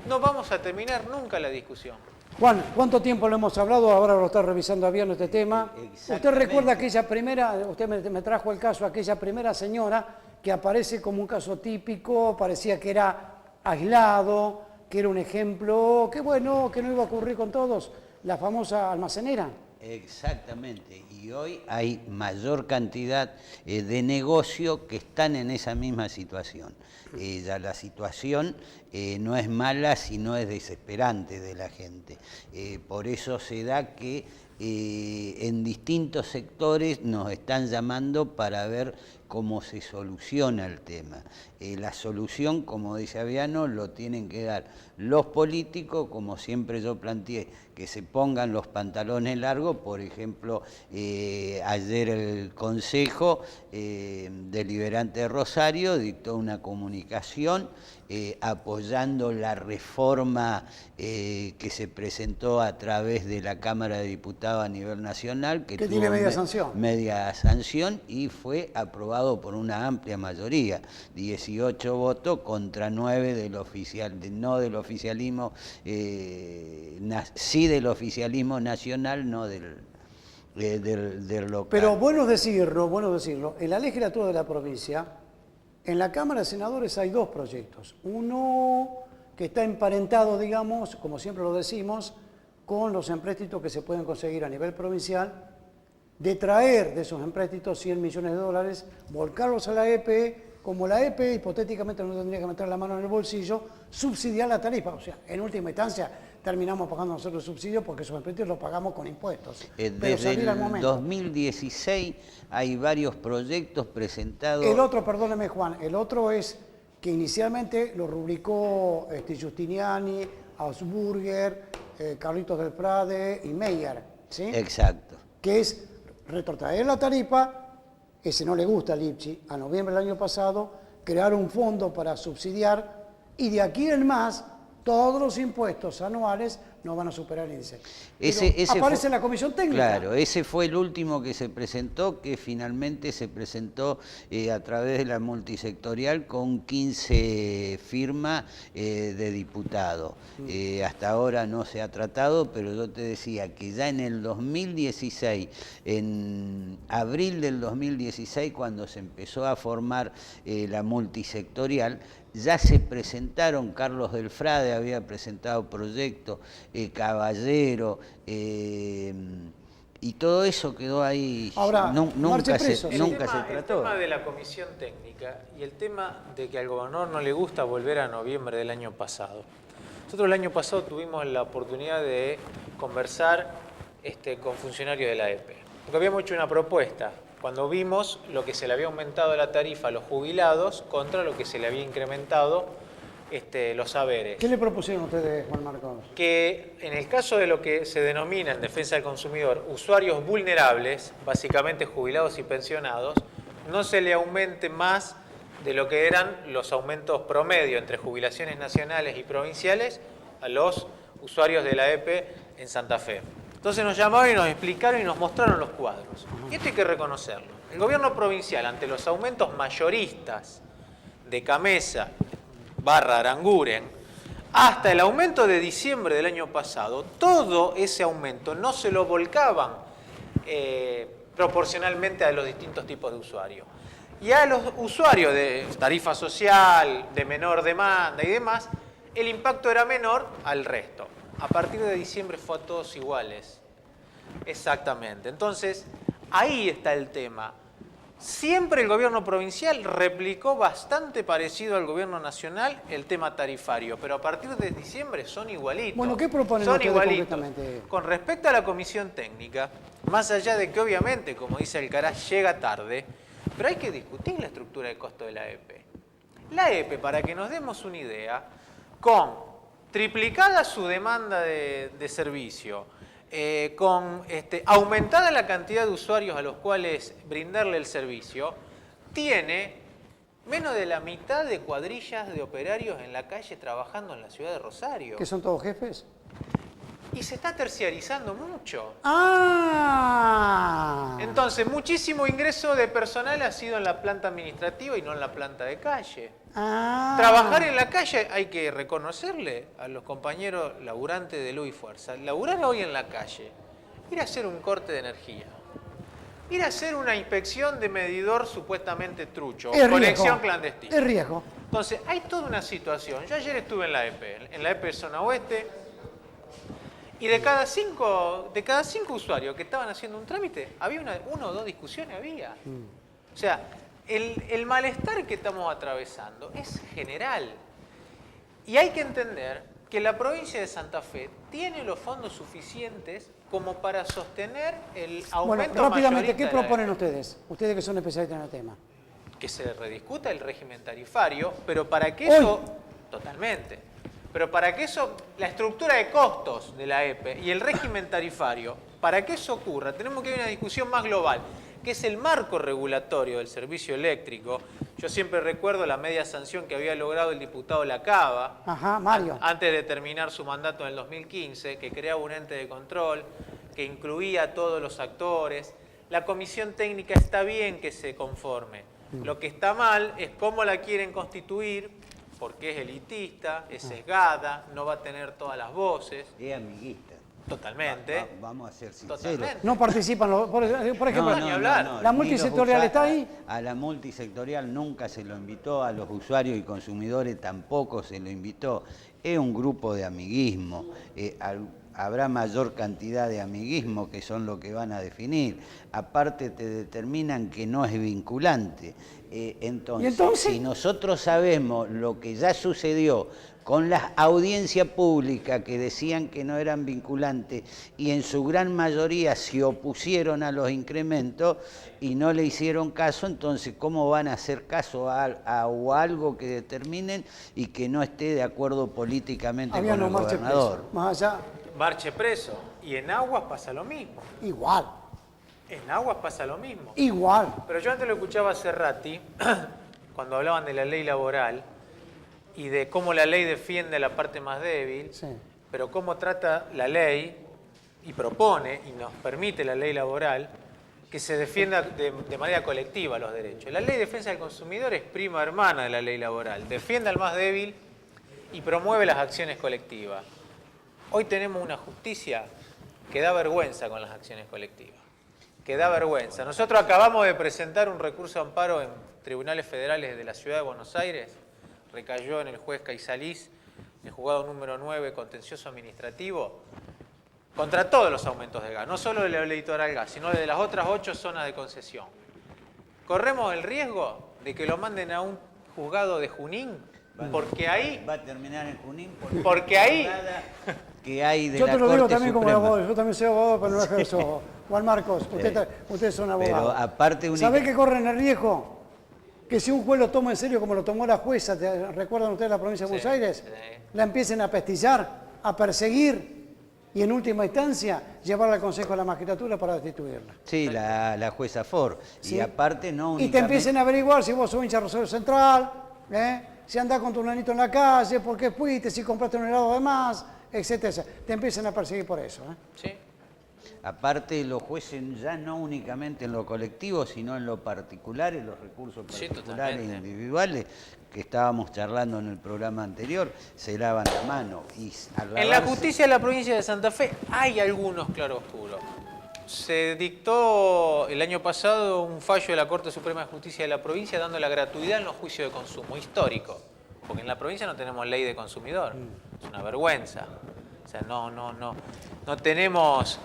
no vamos a terminar nunca la discusión. Juan, ¿cuánto tiempo lo hemos hablado? Ahora lo está revisando bien este tema. ¿Usted recuerda aquella primera, usted me trajo el caso, aquella primera señora que aparece como un caso típico, parecía que era aislado, que era un ejemplo, que bueno, que no iba a ocurrir con todos, la famosa almacenera? Exactamente, y hoy hay mayor cantidad de negocios que están en esa misma situación. Ya la situación no es mala, sino es desesperante de la gente. Por eso se da que en distintos sectores nos están llamando para ver cómo se soluciona el tema. La solución, como dice Aviano, lo tienen que dar los políticos, como siempre yo planteé, que se pongan los pantalones largos. Por ejemplo, ayer el Consejo Deliberante de Rosario dictó una comunicación apoyando la reforma que se presentó a través de la Cámara de Diputados a nivel nacional, que tuvo tiene media sanción. Media sanción y fue aprobado por una amplia mayoría, 18 votos contra 9 del no del oficialismo, sí del oficialismo nacional, no del local. Pero bueno decirlo, en la legislatura de la provincia, en la Cámara de Senadores hay dos proyectos. Uno que está emparentado, digamos, como siempre lo decimos, con los empréstitos que se pueden conseguir a nivel provincial, de traer de esos empréstitos 100 millones de dólares, volcarlos a la EPE, como la EPE hipotéticamente no tendría que meter la mano en el bolsillo, subsidiar la tarifa. O sea, en última instancia terminamos pagando nosotros el subsidio porque esos empréstitos los pagamos con impuestos. Desde el 2016 hay varios proyectos presentados. El otro, perdóneme Juan, el otro es que inicialmente lo rubricó Giustiniani, Ausburger, Carlitos del Prade y Meyer, ¿sí? Exacto. Que es retrotraer la tarifa, ese no le gusta a Lipchi, a noviembre del año pasado, crear un fondo para subsidiar y de aquí en más todos los impuestos anuales no van a superar el índice. Aparece en la comisión técnica. Claro, ese fue el último que se presentó, que finalmente se presentó a través de la multisectorial con 15 firmas de diputados. Hasta ahora no se ha tratado, pero yo te decía que ya en el 2016, en abril del 2016, cuando se empezó a formar la multisectorial, ya se presentaron, Carlos Delfrade había presentado proyectos, Caballero, y todo eso quedó ahí. Ahora, nunca se presos. trató. El tema de la comisión técnica y el tema de que al gobernador no le gusta volver a noviembre del año pasado. Nosotros el año pasado tuvimos la oportunidad de conversar con funcionarios de la EPE, porque habíamos hecho una propuesta cuando vimos lo que se le había aumentado la tarifa a los jubilados contra lo que se le había incrementado los saberes. ¿Qué le propusieron ustedes, Juan Marcos? Que en el caso de lo que se denomina en defensa del consumidor usuarios vulnerables, básicamente jubilados y pensionados, no se le aumente más de lo que eran los aumentos promedio entre jubilaciones nacionales y provinciales a los usuarios de la EPE en Santa Fe. Entonces nos llamaron y nos explicaron y nos mostraron los cuadros. Y esto hay que reconocerlo. El gobierno provincial, ante los aumentos mayoristas de Camesa / Aranguren, hasta el aumento de diciembre del año pasado, todo ese aumento no se lo volcaban proporcionalmente a los distintos tipos de usuarios. Y a los usuarios de tarifa social, de menor demanda y demás, el impacto era menor al resto. A partir de diciembre fue a todos iguales. Exactamente. Entonces, ahí está el tema. Siempre el gobierno provincial replicó bastante parecido al gobierno nacional el tema tarifario, pero a partir de diciembre son igualitos. Bueno, ¿qué proponen son ustedes igualitos. concretamente? Con respecto a la comisión técnica, más allá de que obviamente, como dice Alcaraz, llega tarde, pero hay que discutir la estructura de costo de la EPE. La EPE, para que nos demos una idea, con triplicada su demanda de servicio, con aumentada la cantidad de usuarios a los cuales brindarle el servicio, tiene menos de la mitad de cuadrillas de operarios en la calle trabajando en la ciudad de Rosario. ¿Que son todos jefes? Y se está terciarizando mucho. ¡Ah! Entonces, muchísimo ingreso de personal ha sido en la planta administrativa y no en la planta de calle. Ah. Trabajar en la calle hay que reconocerle a los compañeros laburantes de Luz y Fuerza. Laburar hoy en la calle, ir a hacer un corte de energía, ir a hacer una inspección de medidor supuestamente trucho, Es conexión riesgo. clandestina. Es riesgo. Entonces, hay toda una situación. Yo ayer estuve en la EPE Zona Oeste, y de cada cinco usuarios que estaban haciendo un trámite, había una o dos discusiones, había. O sea, el malestar que estamos atravesando es general. Y hay que entender que la provincia de Santa Fe tiene los fondos suficientes como para sostener el aumento Bueno, rápidamente, mayorista ¿qué de la proponen EPE. ustedes? Ustedes que son especialistas en el tema. Que se rediscuta el régimen tarifario, pero para que eso... Totalmente. Pero para que eso, la estructura de costos de la EPE y el régimen tarifario, para que eso ocurra, tenemos que ir a una discusión más global, que es el marco regulatorio del servicio eléctrico. Yo siempre recuerdo la media sanción que había logrado el diputado Lacaba, Ajá, Mario. antes de terminar su mandato en el 2015, que creaba un ente de control, que incluía a todos los actores. La comisión técnica está bien que se conforme. Lo que está mal es cómo la quieren constituir, porque es elitista, es sesgada, no va a tener todas las voces. Es amiguista. Totalmente. Vamos a ser sinceros. Totalmente. No participan, por ejemplo, ni hablar. ¿La multisectorial está ahí? A la multisectorial nunca se lo invitó, a los usuarios y consumidores tampoco se lo invitó. Es un grupo de amiguismo. Habrá mayor cantidad de amiguismo que son lo que van a definir. Aparte te determinan que no es vinculante. Entonces, si nosotros sabemos lo que ya sucedió con las audiencias públicas que decían que no eran vinculantes y en su gran mayoría se opusieron a los incrementos y no le hicieron caso, entonces ¿cómo van a hacer caso a algo que determinen y que no esté de acuerdo políticamente con el gobernador? Más allá. Marche preso. Y en Aguas pasa lo mismo. Igual. En Aguas pasa lo mismo. Igual. Pero yo antes lo escuchaba a Cerrati, cuando hablaban de la ley laboral, y de cómo la ley defiende a la parte más débil, Sí. pero cómo trata la ley y propone y nos permite la ley laboral que se defienda de manera colectiva los derechos. La ley de defensa del consumidor es prima hermana de la ley laboral, defiende al más débil y promueve las acciones colectivas. Hoy tenemos una justicia que da vergüenza con las acciones colectivas, que da vergüenza. Nosotros acabamos de presentar un recurso de amparo en tribunales federales de la Ciudad de Buenos Aires recayó en el juez Caizalís, el juzgado número 9, contencioso administrativo, contra todos los aumentos de gas, no solo de la litoral gas, sino de las otras 8 zonas de concesión. Corremos el riesgo de que lo manden a un juzgado de Junín, porque ahí... Va a terminar en Junín porque ahí... que hay de Yo la te lo digo Corte también como Suprema. abogado, yo también soy abogado, pero no ejerzo. Juan Marcos, ustedes son abogados. Pero aparte ¿Sabés que corren el riesgo? Que si un juez lo toma en serio, como lo tomó la jueza, ¿recuerdan ustedes la provincia de Buenos Aires? Sí. La empiecen a pestillar, a perseguir y en última instancia llevarla al Consejo de la Magistratura para destituirla. Sí, la jueza Ford. Sí. Y aparte no Y únicamente... te empiecen a averiguar si vos sos hincha de Rosario Central, si andás con tu nanito en la calle, por qué fuiste, si compraste un helado de más, etcétera, etcétera. Te empiezan a perseguir por eso. Sí. Aparte los jueces ya no únicamente en lo colectivo, sino en lo particular, en los recursos Sí, particulares e totalmente. individuales, que estábamos charlando en el programa anterior, se lavan la mano. Y al En la lavarse- justicia de la provincia de Santa Fe hay algunos claroscuros. Se dictó el año pasado un fallo de la Corte Suprema de Justicia de la provincia dando la gratuidad en los juicios de consumo, histórico. Porque en la provincia no tenemos ley de consumidor. Es una vergüenza. O sea, no tenemos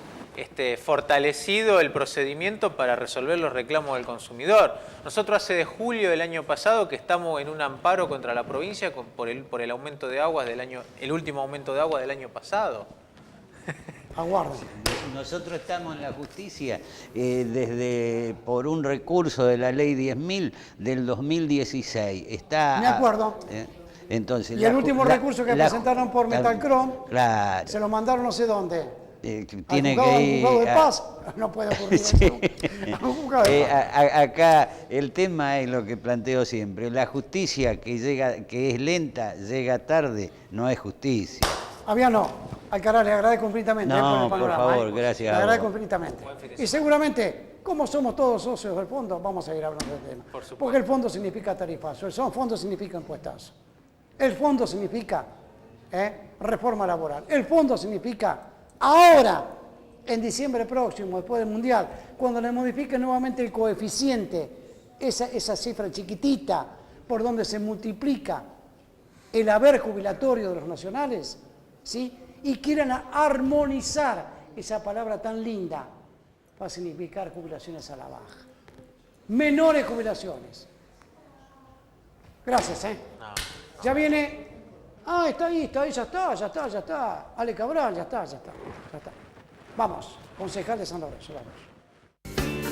fortalecido el procedimiento para resolver los reclamos del consumidor. Nosotros hace de julio del año pasado que estamos en un amparo contra la provincia por el aumento de aguas el último aumento de agua del año pasado. Aguarden. Nosotros estamos en la justicia por un recurso de la ley 10.000 del 2016. Está, Me acuerdo. Entonces, Y el último recurso que presentaron por Metalcrom, claro, se lo mandaron no sé dónde. tiene al que ir juzgado de a- paz, no puede ocurrir Sí. eso. Al juzgado de paz. Acá el tema es lo que planteo siempre. La justicia que es lenta, llega tarde, no es justicia. Fabiano, Alcaraz, le agradezco infinitamente. No, por el por panorama, favor, gracias Le a agradezco vos. infinitamente. Y seguramente, como somos todos socios del fondo, vamos a ir hablando del tema. Por supuesto. Porque el fondo significa tarifazo, el fondo significa impuestazo. El fondo significa reforma laboral. El fondo significa ahora, en diciembre próximo, después del Mundial, cuando le modifiquen nuevamente el coeficiente, esa cifra chiquitita por donde se multiplica el haber jubilatorio de los nacionales, ¿sí? Y quieran armonizar esa palabra tan linda para significar jubilaciones a la baja. Menores jubilaciones. Gracias, No. Ya viene. Ah, está ahí, ya está. Ale Cabral, ya está. Vamos, concejal de San Lorenzo, vamos.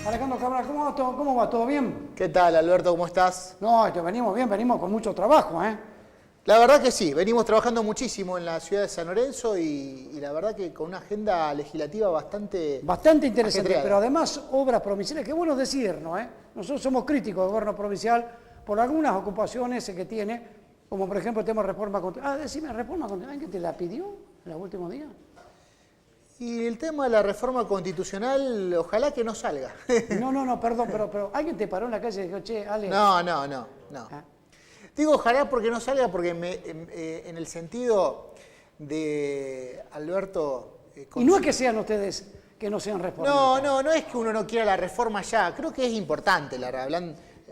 Alejandro Cabral, ¿cómo va todo? ¿Cómo va? ¿Todo bien? ¿Qué tal, Alberto? ¿Cómo estás? No, venimos bien, venimos con mucho trabajo, ¿eh? La verdad que sí, venimos trabajando muchísimo en la ciudad de San Lorenzo y la verdad que con una agenda legislativa bastante Interesante, ajetreada. pero además obras provinciales, qué bueno decirnos, ¿eh? Nosotros somos críticos del gobierno provincial por algunas ocupaciones que tiene, como por ejemplo el tema de reforma constitucional. Decime, reforma constitucional, ¿alguien te la pidió en los últimos días? Y el tema de la reforma constitucional, ojalá que no salga. No, perdón, pero ¿alguien te paró en la calle y dijo, che, Ale? No. Ah. Digo ojalá porque no salga porque en el sentido de Alberto... Y no es que sean ustedes que no sean reformistas. No es que uno no quiera la reforma ya. Creo que es importante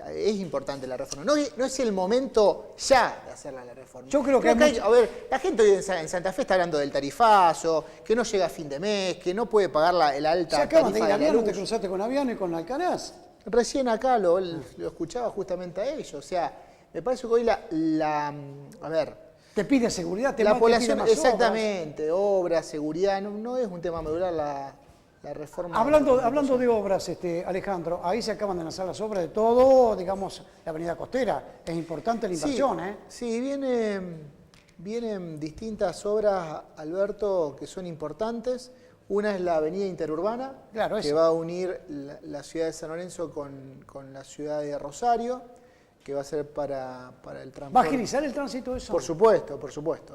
es importante la reforma. No es el momento ya de hacerla la reforma. Yo creo que a ver, la gente hoy en Santa Fe está hablando del tarifazo, que no llega a fin de mes, que no puede pagar el alta Se acaban de tarifa ir a de la Aviano, te luz. cruzaste con Aviano y con Alcaraz. Recién acá lo escuchaba justamente a ellos. O sea, me parece que hoy a ver, Te pide seguridad, la población, te pide más exactamente, obras, seguridad, no es un tema medular la reforma. Hablando de obras, Alejandro, ahí se acaban de lanzar las obras de todo, digamos, la avenida costera. Es importante la inversión, ¿eh? Sí, vienen distintas obras, Alberto, que son importantes. Una es la avenida interurbana, Claro, que esa. va a unir la ciudad de San Lorenzo con la ciudad de Rosario, que va a ser para el transporte. ¿Va a agilizar el tránsito eso? Por supuesto.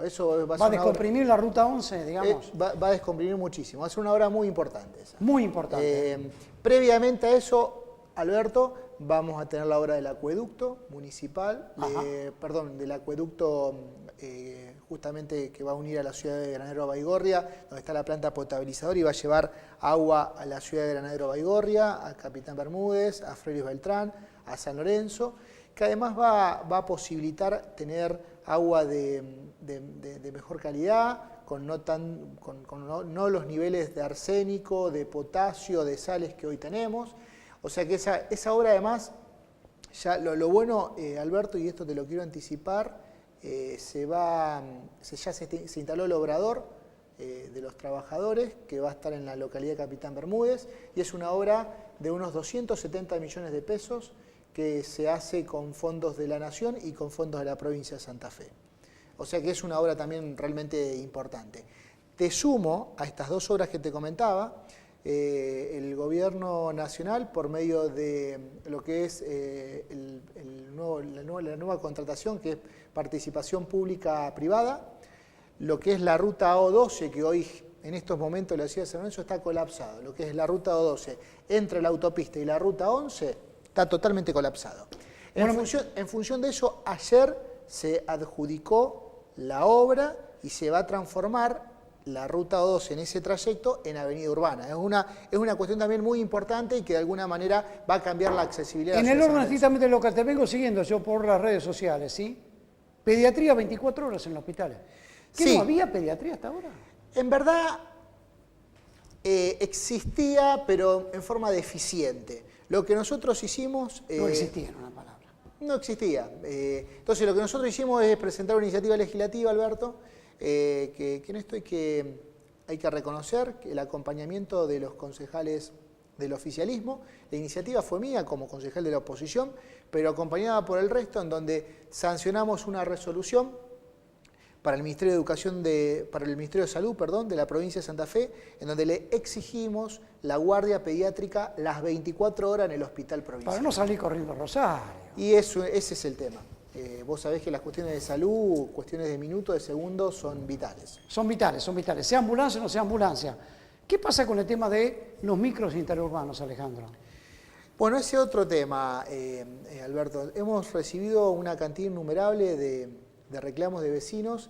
Eso ¿Va a descomprimir la ruta 11, digamos? va a descomprimir muchísimo. Va a ser una obra muy importante esa. Muy importante. Previamente a eso, Alberto, vamos a tener la obra del acueducto municipal, del acueducto justamente que va a unir a la ciudad de Granadero Baigorria, donde está la planta potabilizadora y va a llevar agua a la ciudad de Granadero Baigorria, a Capitán Bermúdez, a Freiris Beltrán, a San Lorenzo, que además va a posibilitar tener agua de mejor calidad, con no los niveles de arsénico, de potasio, de sales que hoy tenemos. O sea que esa obra además, ya lo bueno, Alberto, y esto te lo quiero anticipar, se instaló el obrador de los trabajadores, que va a estar en la localidad de Capitán Bermúdez, y es una obra de unos 270 millones de pesos que se hace con fondos de la Nación y con fondos de la provincia de Santa Fe. O sea que es una obra también realmente importante. Te sumo a estas dos obras que te comentaba, el gobierno nacional, por medio de lo que es la nueva contratación, que es participación pública-privada, lo que es la ruta O12, que hoy en estos momentos la ciudad de San Lorenzo está colapsado, lo que es la ruta O12 entre la autopista y la ruta 11 está totalmente colapsado. En función de eso, ayer se adjudicó la obra y se va a transformar la ruta 12 en ese trayecto en avenida urbana. Es una cuestión también muy importante y que de alguna manera va a cambiar la accesibilidad. En el orden estrictamente local, te vengo siguiendo yo por las redes sociales, ¿sí? Pediatría 24 horas en los hospitales. ¿Qué, Sí. no había pediatría hasta ahora? En verdad existía, pero en forma deficiente. Lo que nosotros hicimos... No existía en una palabra. No existía. Entonces lo que nosotros hicimos es presentar una iniciativa legislativa, Alberto, que en esto hay que reconocer el acompañamiento de los concejales del oficialismo. La iniciativa fue mía como concejal de la oposición, pero acompañada por el resto, en donde sancionamos una resolución para el Ministerio de Salud, de la provincia de Santa Fe, en donde le exigimos la guardia pediátrica las 24 horas en el hospital provincial. Para no salir corriendo a Rosario. Y ese es el tema. Vos sabés que las cuestiones de salud, cuestiones de minutos, de segundos, son vitales. Son vitales, sea ambulancia o no sea ambulancia. ¿Qué pasa con el tema de los micros interurbanos, Alejandro? Bueno, ese otro tema, Alberto. Hemos recibido una cantidad innumerable de reclamos de vecinos.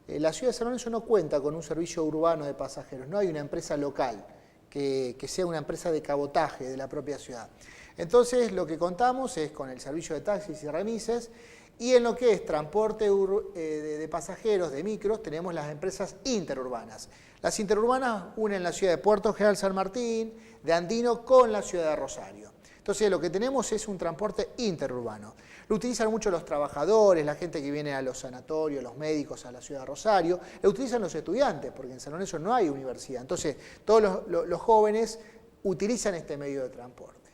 La ciudad de San Lorenzo no cuenta con un servicio urbano de pasajeros. No hay una empresa local que sea una empresa de cabotaje de la propia ciudad. Entonces, lo que contamos es con el servicio de taxis y remises, y en lo que es transporte de pasajeros, de micros, tenemos las empresas interurbanas. Las interurbanas unen la ciudad de Puerto General San Martín, de Andino, con la ciudad de Rosario. Entonces, lo que tenemos es un transporte interurbano. Lo utilizan mucho los trabajadores, la gente que viene a los sanatorios, los médicos a la ciudad de Rosario. Lo utilizan los estudiantes, porque en San Lorenzo no hay universidad. Entonces, todos los jóvenes utilizan este medio de transporte.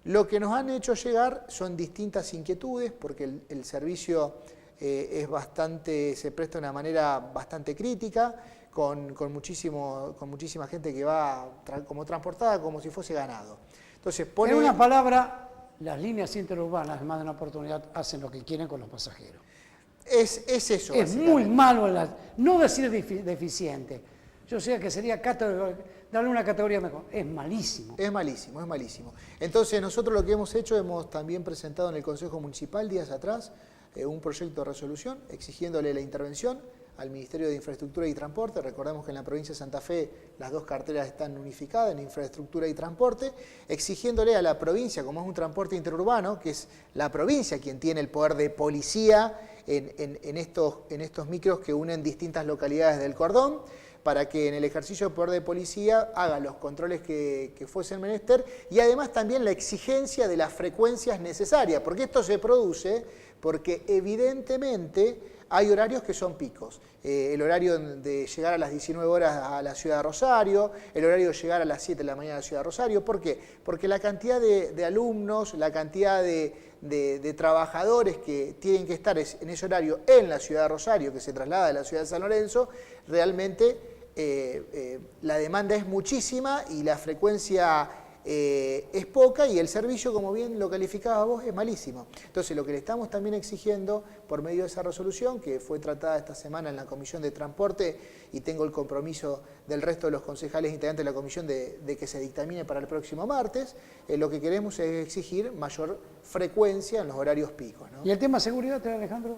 Lo que nos han hecho llegar son distintas inquietudes, porque el servicio se presta de una manera bastante crítica, con muchísima gente que va como transportada como si fuese ganado. Entonces, En una palabra, las líneas interurbanas, además de una oportunidad, hacen lo que quieren con los pasajeros. Es eso. Es muy malo, no decir deficiente. Yo sé que sería darle una categoría mejor. Es malísimo. Es malísimo, es malísimo. Entonces nosotros lo que hemos hecho, hemos también presentado en el Consejo Municipal días atrás un proyecto de resolución exigiéndole la intervención al Ministerio de Infraestructura y Transporte. Recordemos que en la provincia de Santa Fe las dos carteras están unificadas en Infraestructura y Transporte, exigiéndole a la provincia, como es un transporte interurbano, que es la provincia quien tiene el poder de policía en estos micros que unen distintas localidades del cordón, para que en el ejercicio de poder de policía haga los controles que fuesen menester y además también la exigencia de las frecuencias necesarias, porque esto se produce porque evidentemente hay horarios que son picos. El horario de llegar a las 19 horas a la ciudad de Rosario, el horario de llegar a las 7 de la mañana a la ciudad de Rosario. ¿Por qué? Porque la cantidad de alumnos, la cantidad de trabajadores que tienen que estar en ese horario en la ciudad de Rosario, que se traslada de la ciudad de San Lorenzo, realmente la demanda es muchísima y la frecuencia es poca y el servicio, como bien lo calificabas vos, es malísimo. Entonces lo que le estamos también exigiendo por medio de esa resolución, que fue tratada esta semana en la Comisión de Transporte y tengo el compromiso del resto de los concejales integrantes de la Comisión de que se dictamine para el próximo martes, lo que queremos es exigir mayor frecuencia en los horarios picos, ¿no? ¿Y el tema seguridad, Alejandro?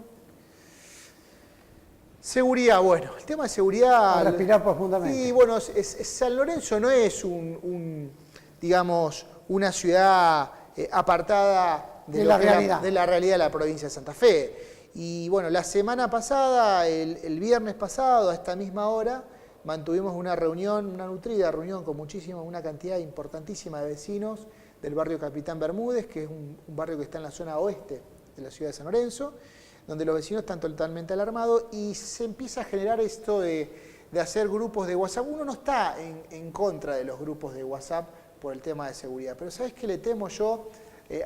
Seguridad, bueno, el tema de seguridad... A respirar profundamente. Y bueno, San Lorenzo no es digamos, una ciudad apartada de la realidad de la provincia de Santa Fe. Y bueno, la semana pasada, el viernes pasado, a esta misma hora, mantuvimos una reunión, una nutrida reunión con una cantidad importantísima de vecinos del barrio Capitán Bermúdez, que es un barrio que está en la zona oeste de la ciudad de San Lorenzo, donde los vecinos están totalmente alarmados y se empieza a generar esto de hacer grupos de WhatsApp. Uno no está en contra de los grupos de WhatsApp por el tema de seguridad, pero ¿sabés qué le temo yo,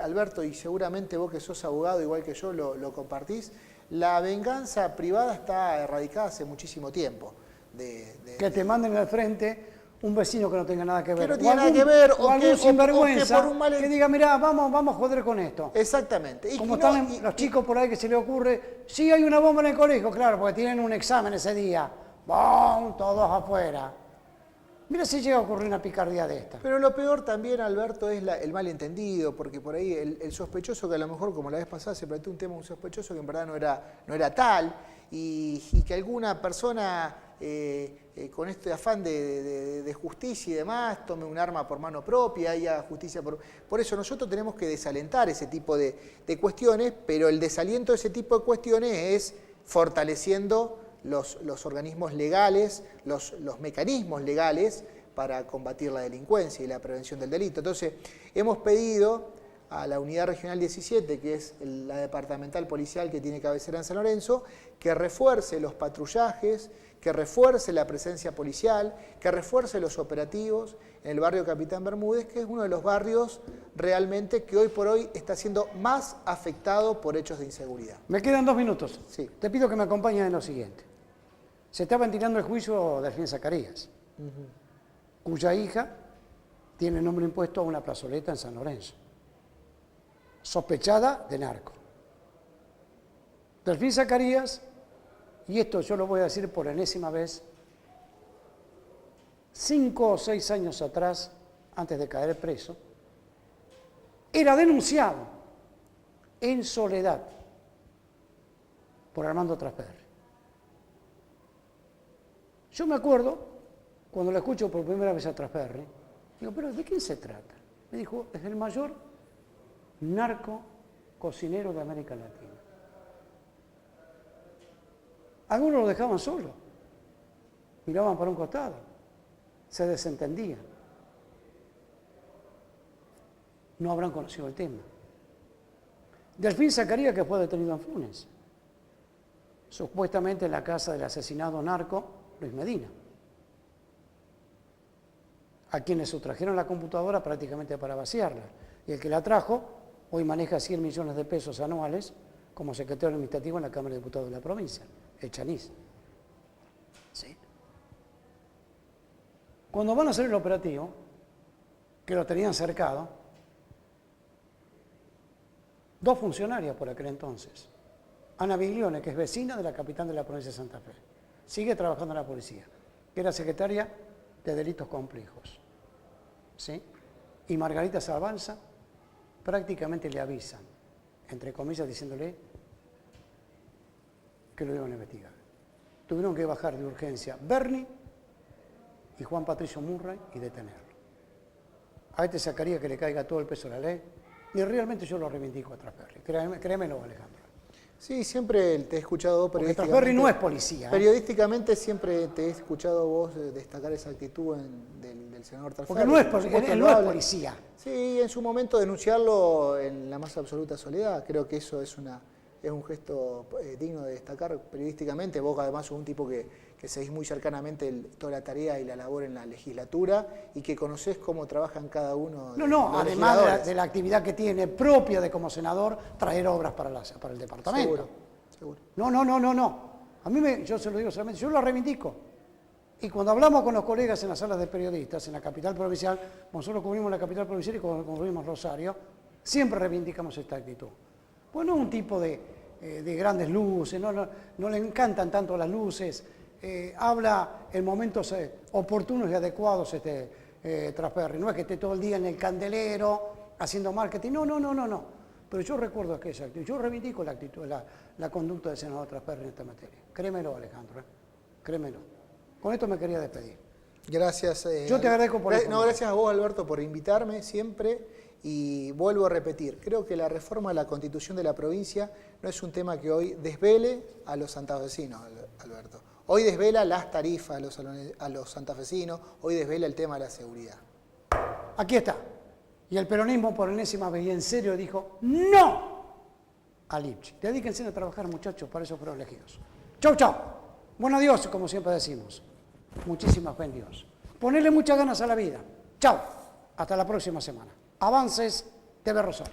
Alberto, y seguramente vos que sos abogado igual que yo lo compartís? La venganza privada está erradicada hace muchísimo tiempo. Que te manden al frente un vecino que no tenga nada que ver. Que no tiene nada que ver, o algún sinvergüenza por un mal... que diga, mirá, vamos a joder con esto. Exactamente. Como están los chicos por ahí que se les ocurre, sí hay una bomba en el colegio, claro, porque tienen un examen ese día. ¡Bum! Todos afuera. Mira si llega a ocurrir una picardía de esta. Pero lo peor también, Alberto, es el malentendido, porque por ahí el sospechoso, que a lo mejor, como la vez pasada, se planteó un tema de un sospechoso que en verdad no era tal, y que alguna persona con este afán de justicia y demás tome un arma por mano propia y haga justicia por eso nosotros tenemos que desalentar ese tipo de cuestiones, pero el desaliento de ese tipo de cuestiones es fortaleciendo los organismos legales, los mecanismos legales para combatir la delincuencia y la prevención del delito. Entonces, hemos pedido a la Unidad Regional 17, que es la departamental policial que tiene cabecera en San Lorenzo, que refuerce los patrullajes, que refuerce la presencia policial, que refuerce los operativos en el barrio Capitán Bermúdez, que es uno de los barrios realmente que hoy por hoy está siendo más afectado por hechos de inseguridad. Me quedan 2 minutos. Sí. Te pido que me acompañes en lo siguiente. Se está ventilando el juicio de Delfín Zacarías, cuya hija tiene nombre impuesto a una plazoleta en San Lorenzo, sospechada de narco. Delfín Zacarías, y esto yo lo voy a decir por enésima vez, 5 o 6 años atrás, antes de caer preso, era denunciado en soledad por Armando Trasperri. Yo me acuerdo, cuando lo escucho por primera vez a Trasperri, digo, ¿pero de quién se trata? Me dijo, es el mayor narco cocinero de América Latina. Algunos lo dejaban solo, miraban para un costado, se desentendían. No habrán conocido el tema. Delfín Zacarías, que fue detenido en Funes, supuestamente en la casa del asesinado narco Luis Medina, a quienes sustrajeron la computadora prácticamente para vaciarla. Y el que la trajo, hoy maneja 100 millones de pesos anuales como secretario administrativo en la Cámara de Diputados de la provincia, el Chanís. ¿Sí? Cuando van a hacer el operativo, que lo tenían cercado, 2 funcionarias por aquel entonces. Ana Biglione, que es vecina de la capital de la provincia de Santa Fe, sigue trabajando en la policía, que era secretaria de Delitos Complejos. ¿Sí? Y Margarita Salvanza prácticamente le avisan, entre comillas, diciéndole que lo iban a investigar. Tuvieron que bajar de urgencia Bernie y Juan Patricio Murray y detenerlo. A este sacaría que le caiga todo el peso de la ley, y realmente yo lo reivindico a Trasferri. Créemelo, Alejandro. Sí, siempre te he escuchado Porque periodísticamente. Trasferri no es policía. Periodísticamente siempre te he escuchado vos destacar esa actitud del senador Trasferri. Porque él no es policía. Sí, en su momento denunciarlo en la más absoluta soledad. Creo que eso es un gesto digno de destacar periodísticamente. Vos además sos un tipo que seguís muy cercanamente toda la tarea y la labor en la legislatura y que conocés cómo trabajan cada uno de los Además legisladores. de la actividad que tiene propia de como senador, traer obras para el departamento. Seguro. No. Yo se lo digo solamente, yo lo reivindico. Y cuando hablamos con los colegas en las salas de periodistas, en la capital provincial, nosotros cubrimos la capital provincial y cubrimos Rosario, siempre reivindicamos esta actitud. Pues no es un tipo de grandes luces, no le encantan tanto las luces, habla en momentos oportunos y adecuados Trasferri, no es que esté todo el día en el candelero haciendo marketing, no. Pero yo recuerdo aquella actitud, yo reivindico la actitud, la conducta del senador Trasferri en esta materia. Créemelo, Alejandro, créemelo. Con esto me quería despedir. Gracias. Yo te agradezco por eso. No, gracias a vos, Alberto, por invitarme siempre. Y vuelvo a repetir, creo que la reforma de la Constitución de la provincia no es un tema que hoy desvele a los santafesinos, Alberto. Hoy desvela las tarifas a los santafesinos, hoy desvela el tema de la seguridad. Aquí está. Y el peronismo por enésima vez y en serio dijo ¡no! al IPCHI. Dedíquense a trabajar, muchachos, para eso fueron elegidos. Chau. Bueno, Dios, como siempre decimos. Muchísimas fe en Dios. Ponerle muchas ganas a la vida. Chau. Hasta la próxima semana. Avances TV Rosario.